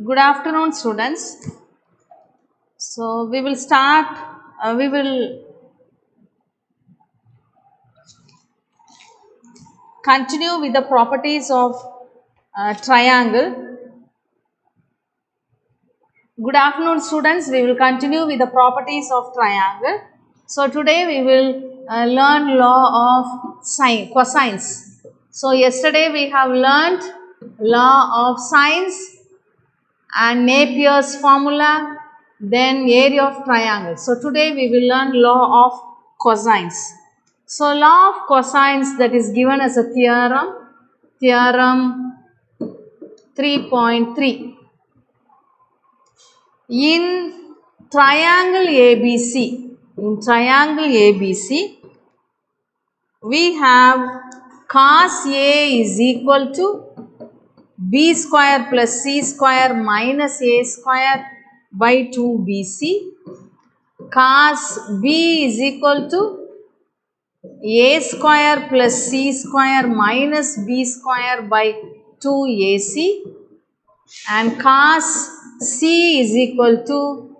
Good afternoon, students. So we will start. We will continue with the properties of triangle. Good afternoon, students. We will continue with the properties of triangle. So today we will learn law of cosines. So yesterday we have learned law of sines and Napier's formula, then area of triangle. So today we will learn law of cosines. So law of cosines, that is given as a theorem 3.3. In triangle ABC, we have cos A is equal to b square plus c square minus a square by 2bc. Cos B is equal to a square plus c square minus b square by 2ac. And cos C is equal to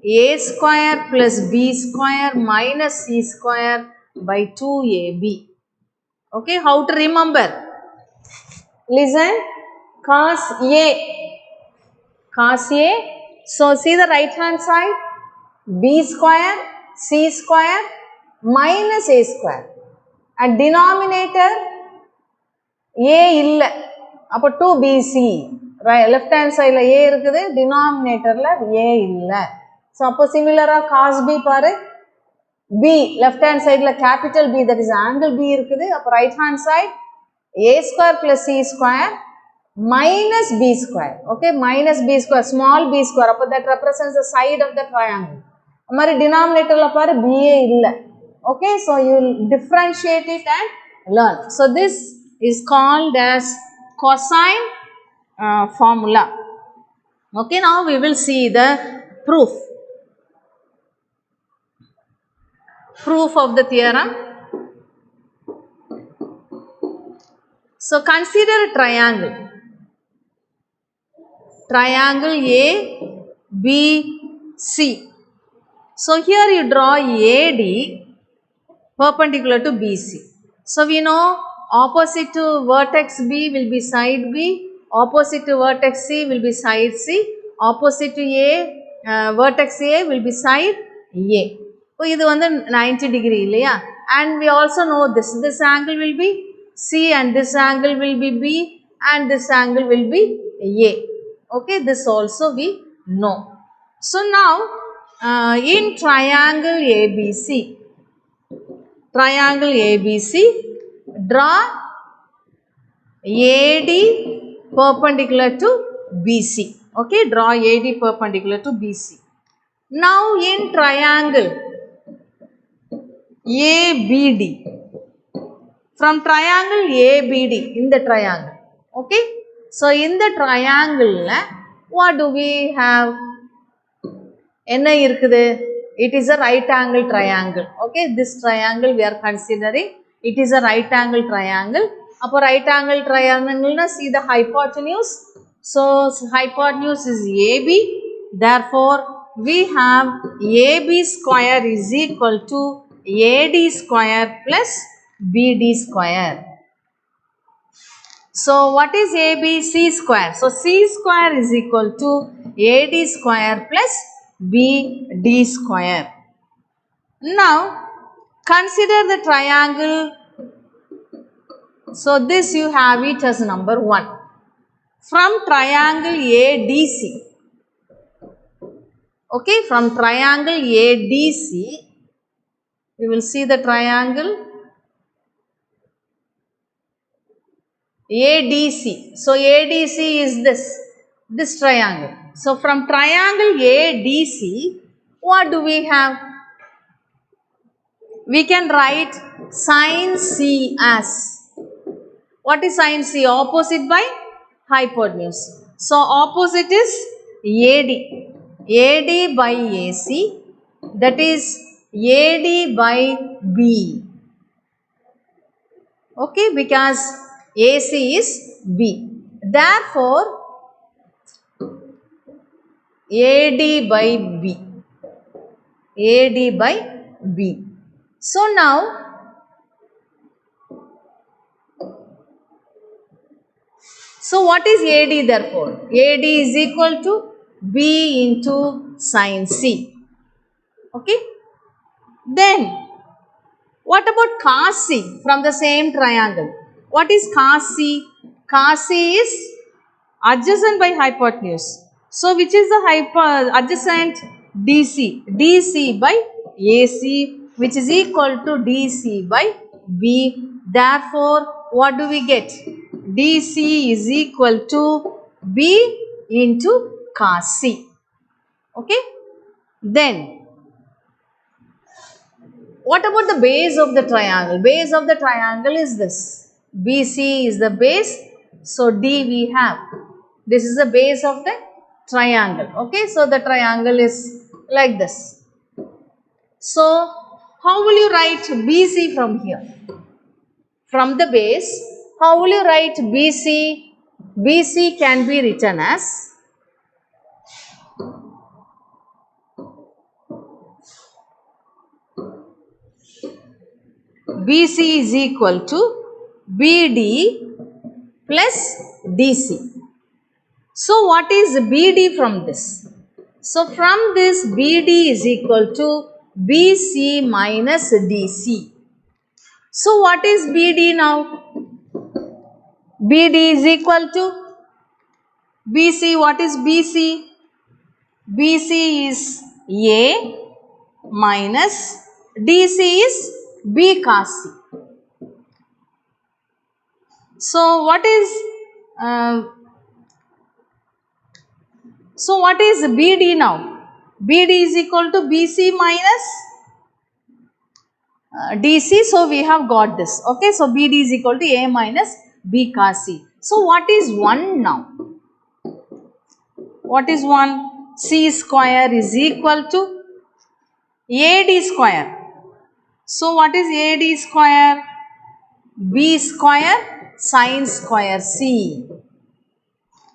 a square plus b square minus c square by 2ab. Okay, how to remember? Listen, cos A. So see the right hand side, b square, c square minus a square. At denominator, a illa. Appo 2bc. Right, left hand side la a irukkudu, denominator la a illa. So appo similar cos b paru, b left hand side la capital B, that is angle B irukkudu. Appo right hand side a square plus c square minus b square. Okay, minus b square, small b square. Appo that represents the side of the triangle. Amari denominator la paru ba illa. Okay, so you will differentiate it and learn. So this is called as cosine formula. Okay, now we will see the proof of the theorem. So consider a triangle A, B, C. So here you draw AD perpendicular to BC. So we know opposite to vertex B will be side B, opposite to vertex C will be side C, opposite to A, vertex A will be side A. So this is 90 degree இல்லையா? And we also know this angle will be C and this angle will be B and this angle will be A. Okay, this also we know. So now in triangle ABC, draw AD perpendicular to BC. Okay, draw AD perpendicular to BC. Now in triangle ABD, from triangle ABD, in the triangle. Okay, so in the triangle, what do we have? It is a right angle triangle. Okay, this triangle we are considering, it is a right angle triangle. Upper right angle triangle, see the hypotenuse. So hypotenuse is AB. Therefore, we have AB square is equal to AD square plus BD square. So what is AB? C square. So C square is equal to AD square plus BD square. Now consider the triangle. So this you have it as number 1. From triangle ADC. Okay, from triangle ADC, we will see the triangle ADC. So ADC is this triangle. So from triangle ADC, what do we have? We can write sin C as, what is sin C? Opposite by hypotenuse. So opposite is AD by AC, that is AD by B. Okay, because AC is B. Therefore, AD by B. AD by B. So now, so what is AD therefore? AD is equal to B into sine C. Okay. Then, what about cos C from the same triangle? What is cos C? Cos C is adjacent by hypotenuse. So, which is the adjacent? DC. DC by AC, which is equal to DC by B. Therefore, what do we get? DC is equal to B into cos C. Okay. Then, what about the base of the triangle? Base of the triangle is this. BC is the base. So, D we have. This is the base of the triangle. Okay. So, the triangle is like this. So, how will you write BC from here? From the base, how will you write BC? BC can be written as BC is equal to BD plus DC. So, what is BD from this? So, from this BD is equal to BC minus DC. So, what is BD now? BD is equal to BC. What is BC? BC is A minus DC is B cos C. So, what is BD now? BD is equal to BC minus DC. So, we have got this. Okay. So, BD is equal to A minus B cos C. So, what is 1 now? What is 1? C square is equal to AD square. So, what is AD square? B square sine square C.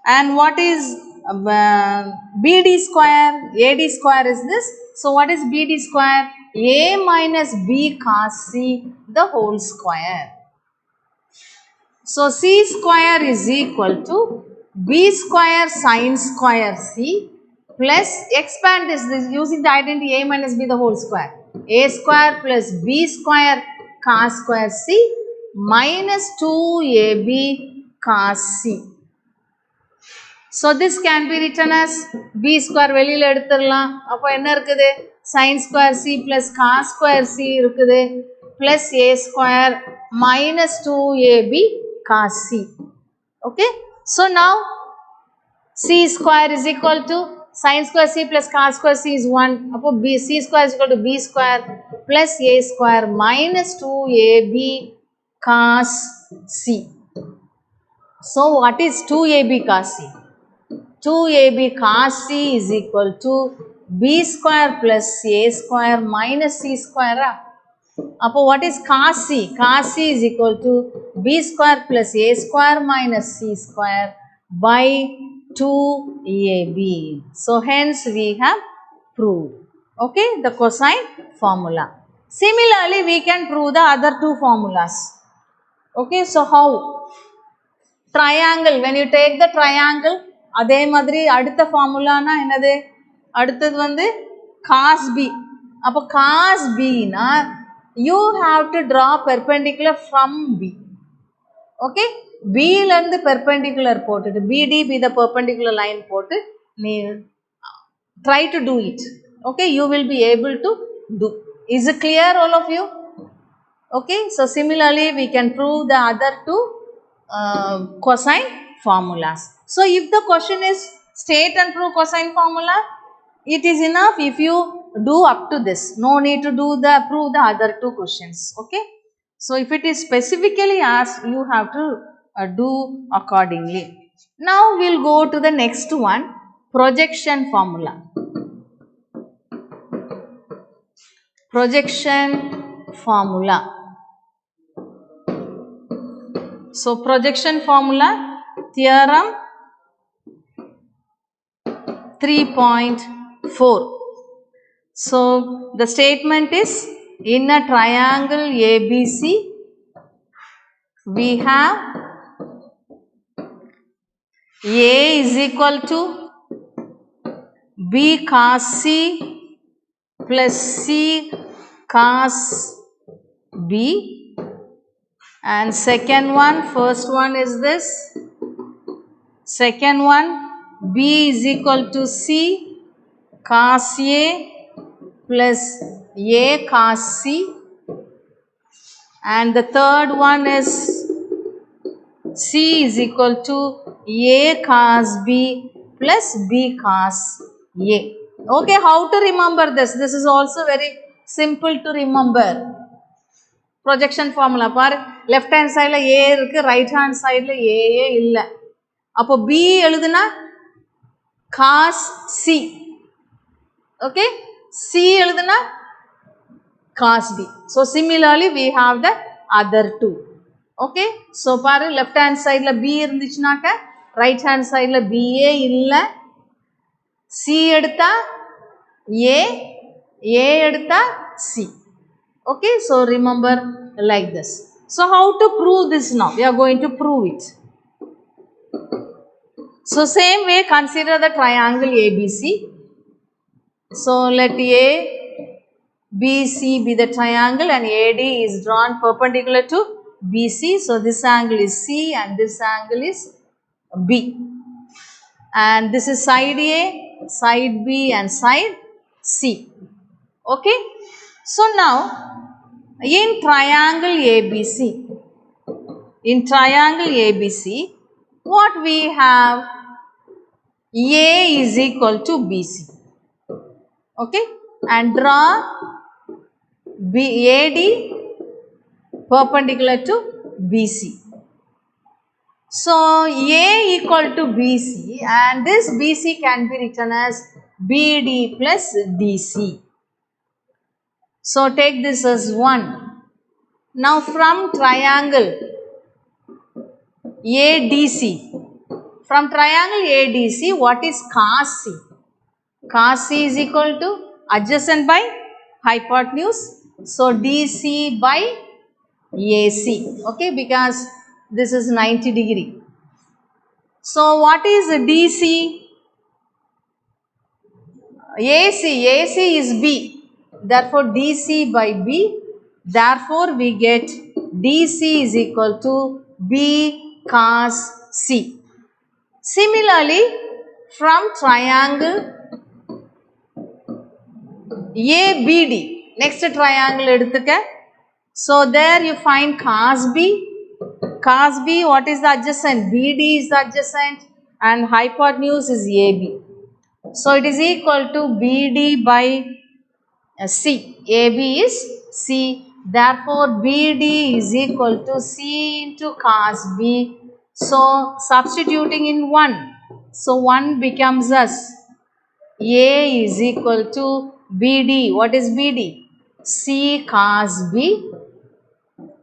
And what is BD square? AD square is this. So, what is BD square? A minus B cos C the whole square. So, C square is equal to B square sine square C plus expand this using the identity A minus B the whole square. A square plus B square cos square C minus 2AB cos C. So, this can be written as B square வெளியில எடுத்துடலாம். அப்போ என்ன இருக்குது? Sin square C plus cos square C இருக்குது plus A square minus 2AB cos C. Okay. So, now C square is equal to sin square C plus cos square C is 1. அப்போ C square is equal to B square plus A square minus 2AB cos C. So, what is 2AB cos C? 2AB cos C is equal to B square plus A square minus C square. Appo what is cos C? Cos C is equal to B square plus A square minus C square by 2AB. So, hence we have proved, okay, the cosine formula. Similarly, we can prove the other two formulas. Okay, so how? Triangle, when you take the triangle, அதே மாதிரி அடுத்த ஃபார்முலானா என்னது? அடுத்தது வந்து cos B. அப்போ cos B னா you have to draw perpendicular from B. Okay? B ல இருந்து perpendicular போட்டுட்டு BD be the perpendicular line போட்டு நீ try to do it. Okay? You will be able to do. Is it clear all of you? Okay? So, similarly we can prove the other two cosine formulas. So, if the question is state and prove cosine formula, it is enough if you do up to this. No need to do the prove the other two questions. Okay. So, if it is specifically asked, you have to do accordingly. Now, we will go to the next one, projection formula. Projection formula. So, projection formula, theorem 3.4. So the statement is, in a triangle ABC, we have A is equal to B cos C plus C cos B, and second one, first one is this, second one, B is equal to C cos A plus A cos C, and the third one is C is equal to A cos B plus B cos A. Okay, how to remember this? This is also very simple to remember. Projection formula பாரு, left hand side ல A இருக்கு, right hand side ல A இல்ல. அப்போ B எழுதுனா cos C. Okay, C எழுதுனா cos B. So similarly we have the other two. Okay, so பாரு, left hand side ல B இருந்துச்சுனாக்க right hand side ல B இல்ல. C எடுத்தா A, A எடுத்தா C. Okay, so remember like this. So how to prove this now? We are going to prove it. So same way, consider the triangle ABC. So let ABC be the triangle and AD is drawn perpendicular to BC. So this angle is C and this angle is B. And this is side A, side B and side C. Okay. So now in triangle ABC, what we have? A is equal to BC. Okay, and draw AD perpendicular to BC. So A equal to BC, and this BC can be written as BD plus DC. So take this as 1. Now from triangle ADC, what is cos C? Cos C is equal to adjacent by hypotenuse. So DC by AC. Okay, because this is 90 degree. So what is DC? AC is B. Therefore DC by B. Therefore we get DC is equal to B cos C. Similarly, from triangle ABD, next triangle eduthuka. So there you find cos B. Cos B, what is the adjacent? BD is the adjacent and hypotenuse is AB. So it is equal to BD by C. AB is C. Therefore BD is equal to C into cos B. So substituting in 1. So 1 becomes as A is equal to BD. What is BD? C cos B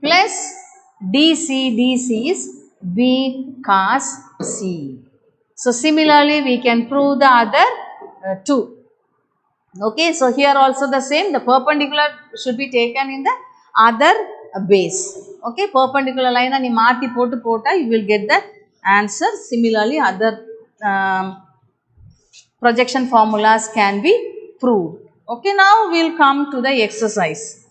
plus DC is B cos C. So similarly we can prove the other two. Okay, so here also the same, the perpendicular should be taken in the other base. Okay, perpendicular line and maati potu pota, you will get the answer. Similarly other projection formulas can be proved. Okay, now we will come to the exercise.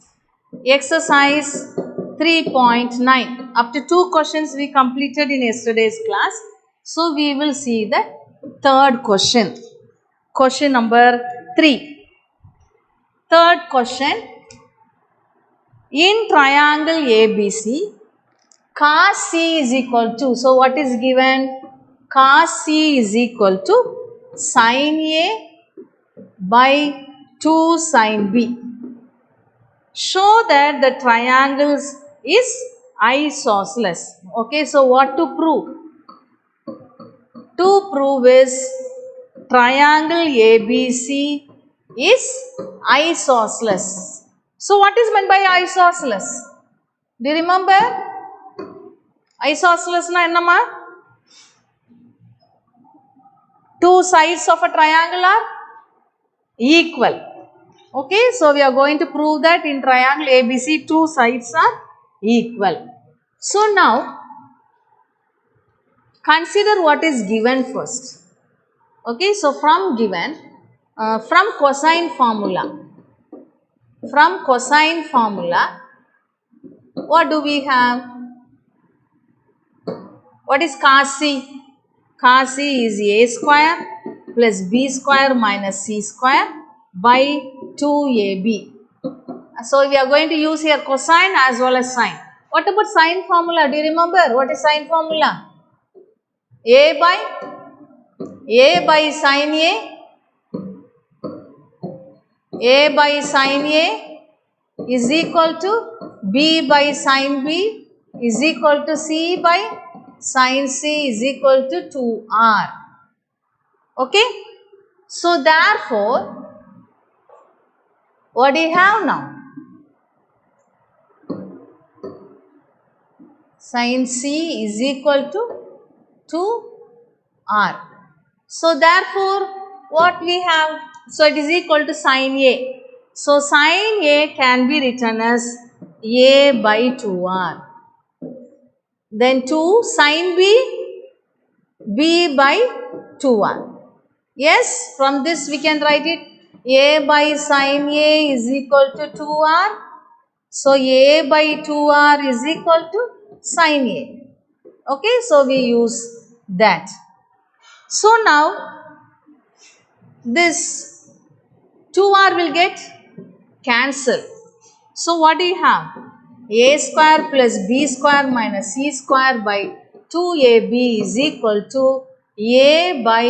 Exercise 3.9. Up to 2 questions we completed in yesterday's class. So we will see the third question. Question number 3. Third question. In triangle ABC, cos C is equal to, so what is given? Cos C is equal to sin A by 2 sin B. Show that the triangle is isosceles. Okay, so what to prove? To prove is triangle ABC is isosceles. So what is meant by isosceles? Do you remember? Isosceles na ennama? two sides of a triangle are equal. Okay, so we are going to prove that in triangle ABC two sides are equal. So now consider what is given first. Okay, so from given, from cosine formula, what do we have? What is cos C? Cos C is A square plus B square minus C square by 2AB. So we are going to use here cosine as well as sine. What about sine formula? Do you remember what is sine formula? A by sine A by sine A is equal to B by sine B is equal to C by sine C is equal to 2R. Okay. So therefore, what do you have now? Sine C is equal to 2R. So therefore, what we have? So it is equal to sine A. So sine A can be written as A by 2R. Then 2 sine B by 2R. Yes, from this we can write it A by sine A is equal to 2R. So A by 2R is equal to sine A. Okay, so we use that. So now this 2R will get cancelled. So what do you have? A square plus B square minus C square by 2AB is equal to A by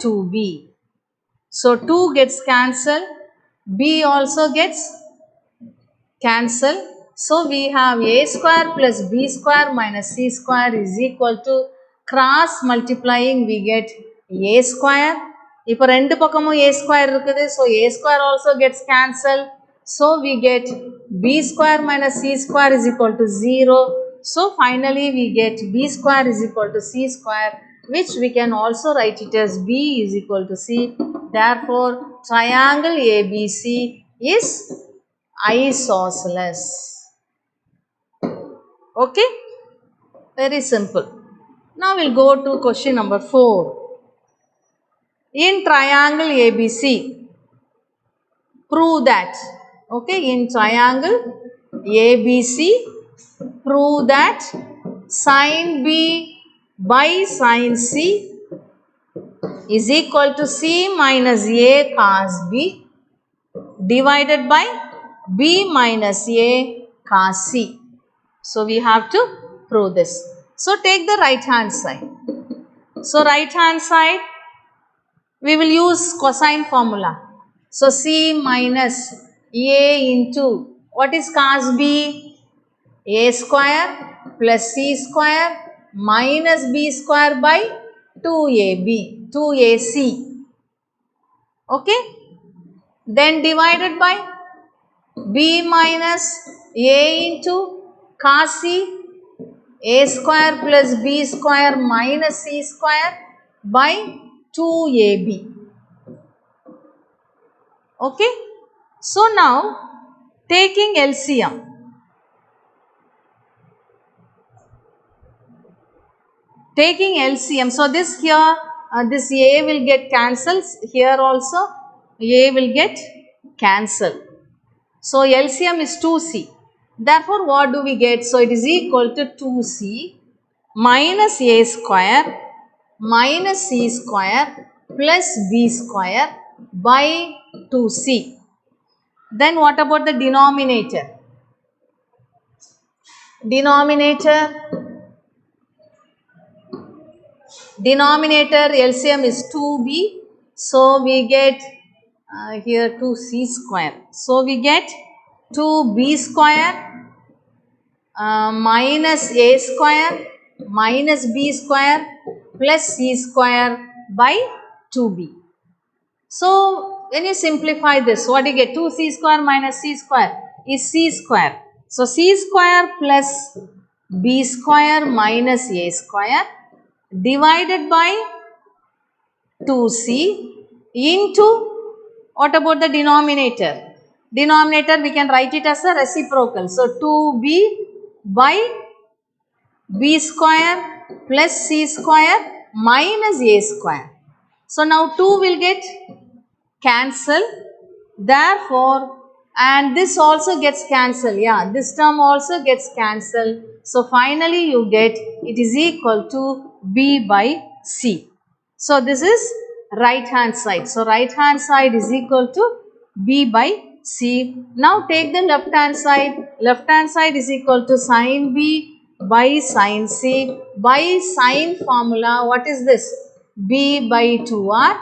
2B. So 2 gets cancelled, B also gets cancelled. So we have A square plus B square minus C square is equal to cross multiplying we get A square. இப்போ ரெண்டு பக்கமும் A square இருக்குது. So A square also gets cancelled. So we get B square minus C square is equal to 0. So finally we get B square is equal to C square, which we can also write it as B is equal to C. Therefore, triangle ABC is isosceles. Okay, very simple. Now we'll go to question number 4. In triangle ABC, prove that. Okay, in triangle ABC, prove that sine B by sine C is equal to C minus A cos B divided by B minus A cos C. So we have to prove this. So take the right hand side. So right hand side we will use cosine formula. So C minus A into what is cos B? A square plus C square minus B square by 2AB, 2AC. Okay. Then divided by B minus A into cos C, A square plus B square minus C square by 2AB. Okay. So now taking LCM. Taking LCM. So this here, this A will get cancelled. Here also A will get cancelled. So LCM is 2C. Therefore, what do we get? So it is equal to 2C minus A square minus C square plus B square by 2C. Then what about the denominator? Denominator LCM is 2B. So we get here 2C square. So we get 2B square minus A square minus B square plus C square by 2B. So when you simplify this, what do you get? 2C square minus C square is C square. So C square plus B square minus A square divided by 2c into, what about the denominator? Denominator we can write it as a reciprocal. So 2b by b square plus c square minus a square. So now 2 will get cancelled. Therefore, and this also gets cancelled. Yeah, this term also gets cancelled. So finally you get it is equal to b by c. So this is right hand side. So right hand side is equal to b by c. Now take the left hand side. Left hand side is equal to sin b by sin c by sin formula. What is this? b by 2r.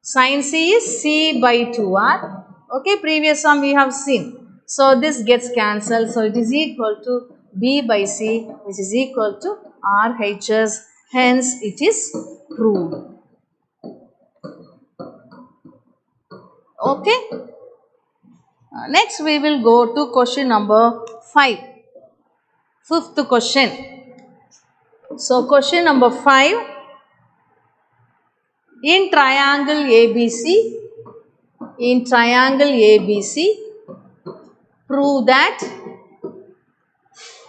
Sin c is c by 2r. Okay, previous one we have seen. So this gets cancelled. So it is equal to b by c, which is equal to RHS. Hence it is proved. Okay. Next we will go to question number 5. Fifth question. So question number 5. In triangle ABC, prove that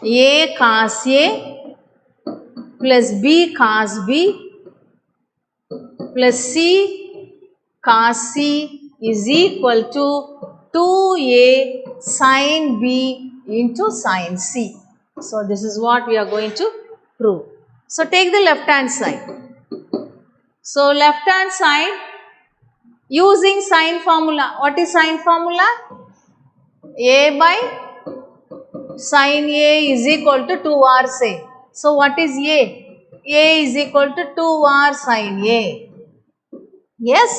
A cos A plus B cos B plus C cos C is equal to 2A sin B into sin C. So this is what we are going to prove. So take the left hand side. So left hand side using sine formula. What is sine formula? A by sin A is equal to 2r sin. So what is A? A is equal to 2r sin A. Yes.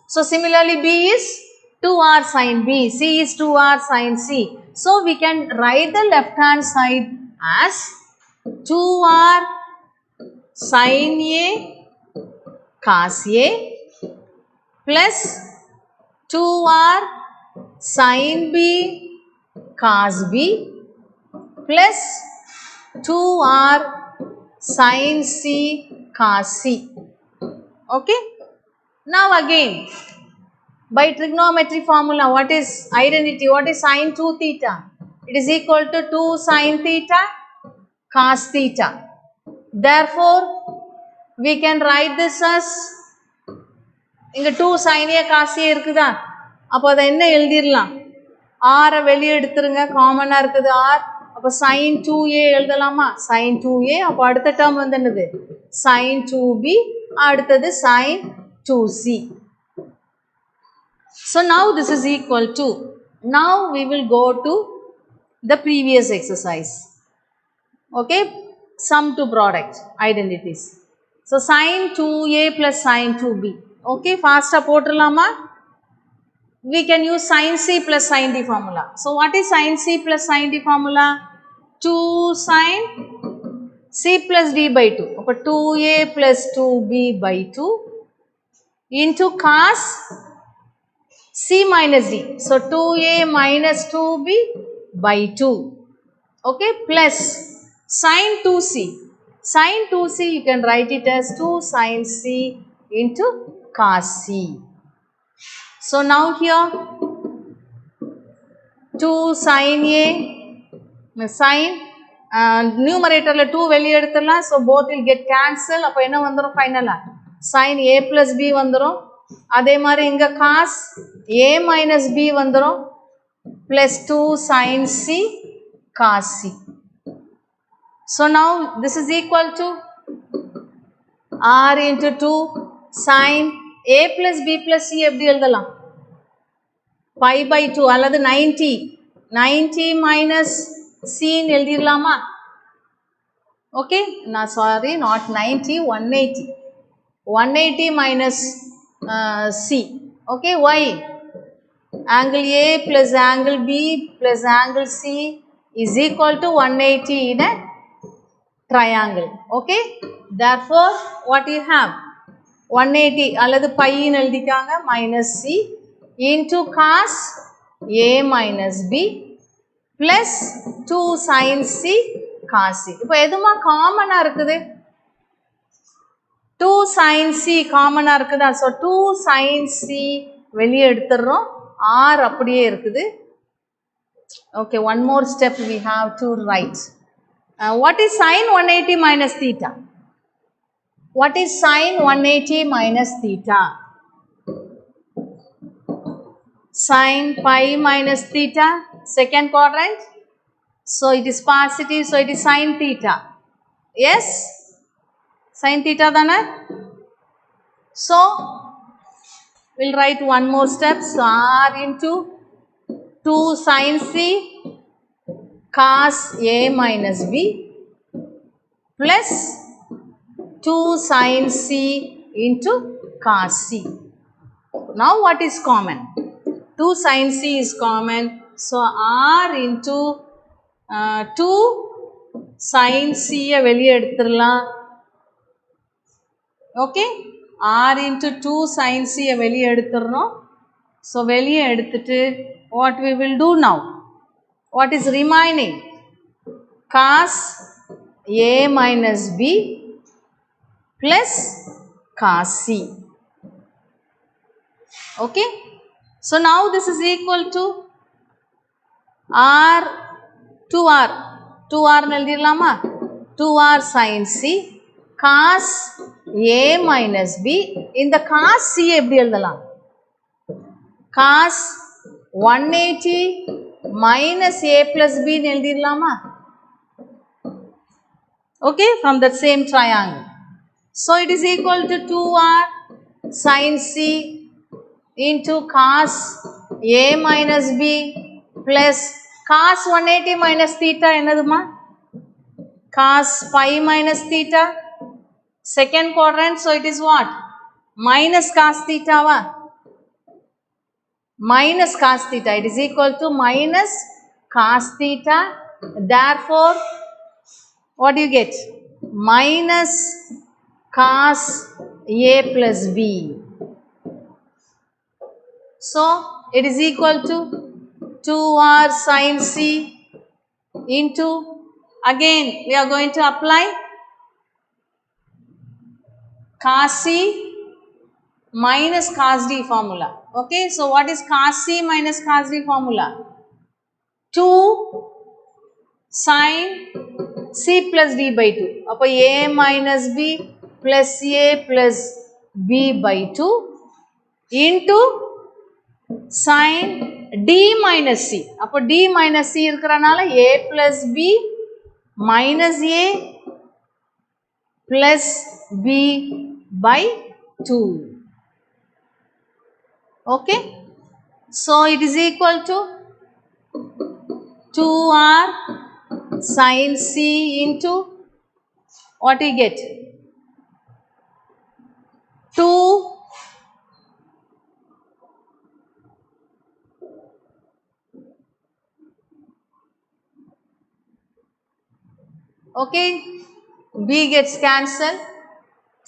So similarly B is 2r sin B. C is 2r sin C. So we can write the left hand side as 2r sin A cos A plus 2r sin B cos B plus 2r sin C cos C. Okay. Now again, by trigonometry formula, what is identity? What is sin 2 theta? It is equal to 2 sin theta cos theta. Therefore, we can write this as இங்க 2 sin A cos A இருக்குதா? அப்போ அதை என்ன எழுதிடலாம்? R வெளியே எடுத்துருங்க, காமனா இருக்குது R. அப்போ sin 2A எழுதலாமா? sin 2A. அப்போ அடுத்த டேர்ம் வந்து என்னது? sin 2B. அடுத்தது sin 2C. So now this is equal to, now we will go to the previous exercise. Okay, sum to product identities. So sin 2A plus sin 2B. Okay, faster போட்டுடலாமா? We can use sin C plus sin D formula. So what is sin C plus sin D formula? 2 sin C plus D by 2. அப்போ 2A plus 2B by 2 into cos C minus D. So 2A minus 2B by 2. Okay, plus sin 2C. Sin 2C you can write it as 2 sin C into cos C. So now here 2 sin A sin numerator 2 வெளியே எடுத்துடலாம். So both will get cancelled. அப்போ என்ன வந்துரும் ஃபைனலா? sin A plus B வந்துரும். அதே மாதிரி இங்க cos A minus B வந்துரும் plus 2 sin C cos C. So now this is equal to R into 2 sin A plus B plus C எப்படி எழுதலாம்? pi by 2 அல்லது 90 minus C எழுதிடலாமா? Okay, நான் sorry, not 90, 180 minus C. Okay, why? Angle A plus angle B plus angle C is equal to 180 in a triangle. Okay, therefore what you have? 180 அல்லது pi ன்னு எழுதிக்காங்க minus C into cos A minus B plus 2 sin C cos C. இப்போ எதுமா காமனா இருக்குது? 2 sin c காமனாக இருக்குதா? So 2 sin c வெளியே எடுத்துடுறோம், r அப்படியே இருக்குது. Okay, one more step we have to write. What is sin 180 minus theta? What is sin 180 minus theta? Sin pi minus theta, second quadrant. So it is positive, so it is sin theta. Yes? Sin theta dana? So we'll write one more step. So r into 2 sin c cos a minus b plus 2 sin c into cos c. Now what is common? 2 sin c is common. So r into 2 sin c வெளியே எடுத்துடலாம். Okay, r into 2 sin c வெளியே எடுத்துடணும். So வெளியே எடுத்துட்டு what we will do now? What is remaining? Cos a minus b plus cos c. Okay, so now this is equal to r 2r எழுதிடலாமா? 2r sin c cos a minus b. இந்த cos c எப்படி எழுதலாம்? cos 180 minus a plus b எழுதிடலாமா? Okay, from that same triangle. So it is equal to 2r sin c into cos a minus b plus cos 180 minus theta என்னதுமா? cos pi minus theta, second quadrant. So it is what? Minus cos theta va? Minus cos theta. It is equal to minus cos theta. Therefore, what do you get? Minus cos a plus b. So it is equal to 2r sin c into, again we are going to apply cos c minus cos d formula. Okay, so what is cos c minus cos d formula? 2 sin c plus d by 2. அப்போ a minus b plus a plus b by 2 into sin d minus c. அப்போ d minus c இருக்கிறனால a plus b minus a plus b by 2. Okay, so it is equal to 2r sin c into, what do you get? 2 okay, b gets cancelled,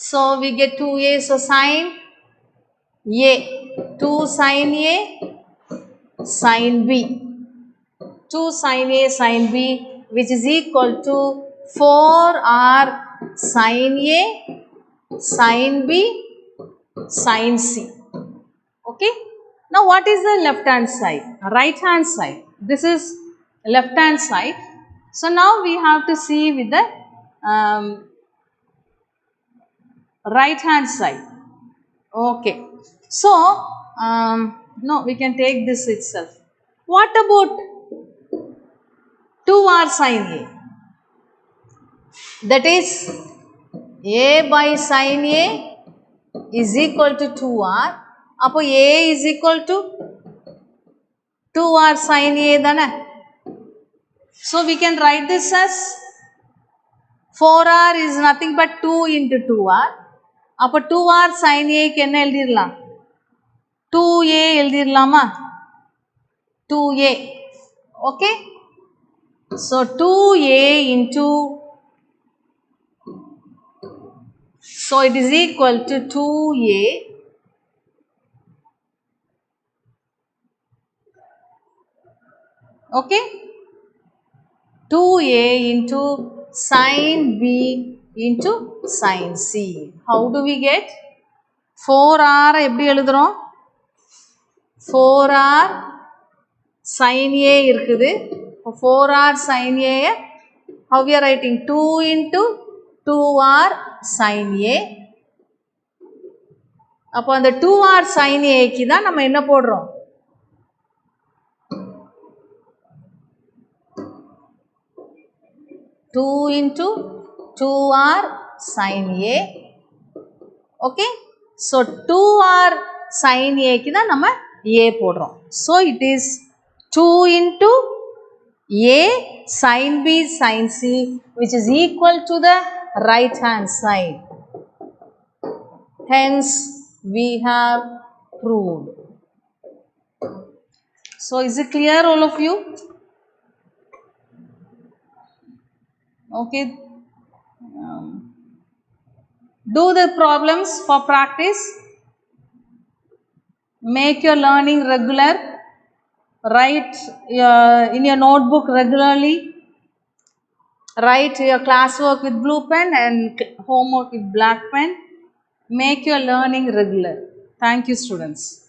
so we get 2a. So sin a, 2 sin a sin b, 2 sin a sin b, which is equal to 4r sin a sin b sin c. Okay, now what is the left hand side? Right hand side. This is left hand side. So now we have to see with the right hand side. Okay, so no, we can take this itself. What about 2r sin a? That is a by sin a is equal to 2r. அப்போ a is equal to 2r sin a தானே? So we can write this as 4r is nothing but 2 into 2r. அப்போ 2r sin a க்கு என்ன எழுதிடலாம்? 2a எழுதிடலாமா? 2a. Okay, so 2a into, so it is equal to 2a okay, 2a into sin b into sin C. How do we get? 4r எப்படி எழுதுறோம்? 4r sin A இருக்குது. 4r sin A, how we are writing? 2 into 2r sin A. அப்போ அந்த 2r sin A க்கு தான் நம்ம என்ன போடுறோம்? 2 into 2r sin A. Okay. So 2r sin A க்கு தான் நம்ம A போடுறோம். So it is 2 into A sin B sin C, which is equal to the right hand side. Hence we have proved. So is it clear, all of you? Okay. Do the problems for practice. Make your learning regular. Write in your notebook regularly. Write your classwork with blue pen and homework with black pen. Make your learning regular. Thank you, students.